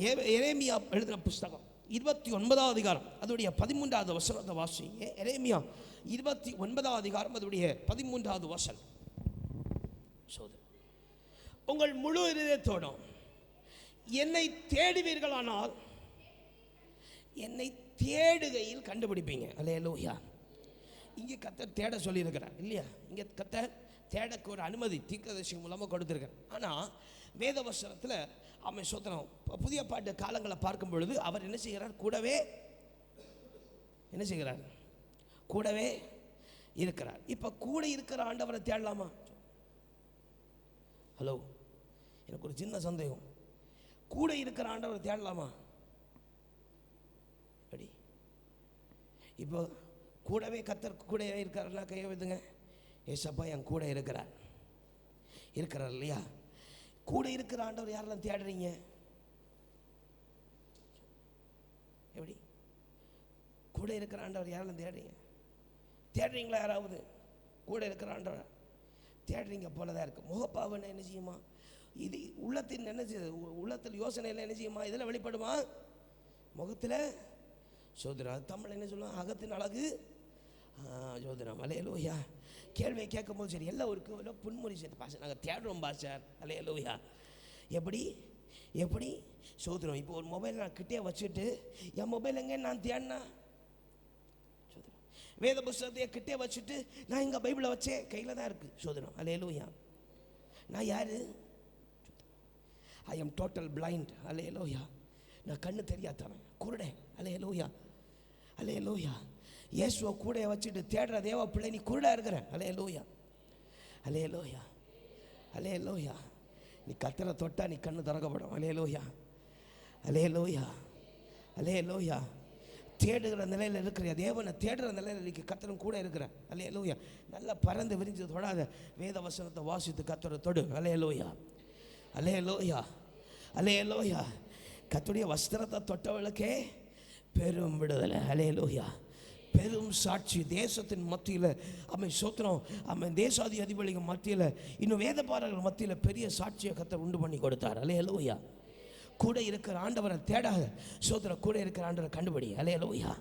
எரேமியா எழுதின புஸ்தகம் 29வது அதிகாரம் அதோடைய 13வது வசனத்தை வாசிங்க. எரேமியா 29வது அதிகாரம் அதோடைய 13வது வசனம். உங்கள் முழு இதயத்தோடும் என்னை தேடுவீர்களானால் என்னை தேடுகையில் கண்டுபிடிப்பீங்க. அல்லேலூயா. இங்கே கர்த்தர் தேட சொல்லியிருக்கிறார் இல்லையா? இங்கே கர்த்தர் தேடக்கு ஒரு அனுமதி தீர்க்கதரிசி மூலமாக கொடுத்துருக்கார். ஆனால் வேத வசனத்தில் அவன் சோத்திரம் புதிய பாட்டு காலங்களை பார்க்கும் பொழுது அவர் என்ன செய்கிறார்? கூடவே இருக்கிறார். இப்போ கூட இருக்கிற ஆண்டவரை தேடலாமா? ஹலோ, எனக்கு ஒரு சின்ன சந்தேகம். கூட இருக்கிற ஆண்டவரை தேடலாமா? அப்படி இப்போ கூடவே கர்த்தர் கூட இருக்கிறார்னா கையை வைத்துங்க. ஏசப்பா என் கூட இருக்கிறார் இல்லையா? கூட இருக்கிற ஆண்டவர் யாரெல்லாம் தேடுறீங்க? எப்படி கூட இருக்கிற ஆண்டவர் யாரெல்லாம் தேடுறீங்களா? யாராவது கூட இருக்கிற ஆண்டவர் தேடுறீங்க போலதான் இருக்கு. முகப்பாவனை என்ன செய்யுமா? இது உள்ளத்தின் என்ன செய்யுது? உள்ளத்தில் யோசனையில் என்ன செய்யுமா? இதில் வெளிப்படுமா? முகத்தில் சோதரா. தமிழ் என்ன சொல்லுவாங்க? அகத்தின் அழகு சோதரம். அல்லேலூயா. கேள்வியை கேட்கும் போது சரி எல்லாம் ஒரு புன்மொழி சரி பாஷா நாங்கள் தேடுறோம் பாஷார். அல்லேலூயா. எப்படி சோதரம்? இப்போ ஒரு மொபைல் நான் கிட்டே வச்சுட்டு என் மொபைல் எங்கே நான் தேடினா சோதரம். வேத புஸ்தகத்தையே கிட்டே வச்சுட்டு நான் இங்கே பைபிளை வச்சே கையில் தான் இருக்குது சோதரம். அல்லேலூயா. நான் யாரு? I am total blind. அல்லேலூயா. நான் கண்ணு தெரியாதவன், குருடேன். அல்லேலூயா. இயேசுவை கூட வச்சுட்டு தேடுற தேவ பிள்ளை நீ குருடா இருக்கிற. அல்லேலூயா. நீ கர்த்தரை தொட்டா நீ கண்ணு திறக்கப்படும். அல்லேலூயா. தேடுகிற நிலையில் இருக்கிற தேவனை தேடுற நிலையில் இன்னைக்கு கர்த்தரும் கூட இருக்கிற. அல்லேலூயா. நல்லா பறந்து விரிஞ்சு தொடாத வேத வசனத்தை வாசித்து கர்த்தரை தொடு. அல்லேலூயா. கர்த்தருடைய வஸ்திரத்தை தொட்டவளுக்கே பெரும் விடுதலை. அல்லேலூயா. பெரும் சாட்சி தேசத்தின் மத்தியில் அவன் சோத்திரம். அவன் தேசாதி அதிபதிகள் மத்தியில் இன்னும் வேதபாரர்கள் மத்தியில் பெரிய சாட்சியை கர்த்தர் உண்டு பண்ணி கொடுத்தார். அல்லேலூயா. கூட இருக்கிற ஆண்டவரை தேடாத சோத்திரம், கூட இருக்கிற ஆண்டவரை கண்டுபிடி. அல்லேலூயா.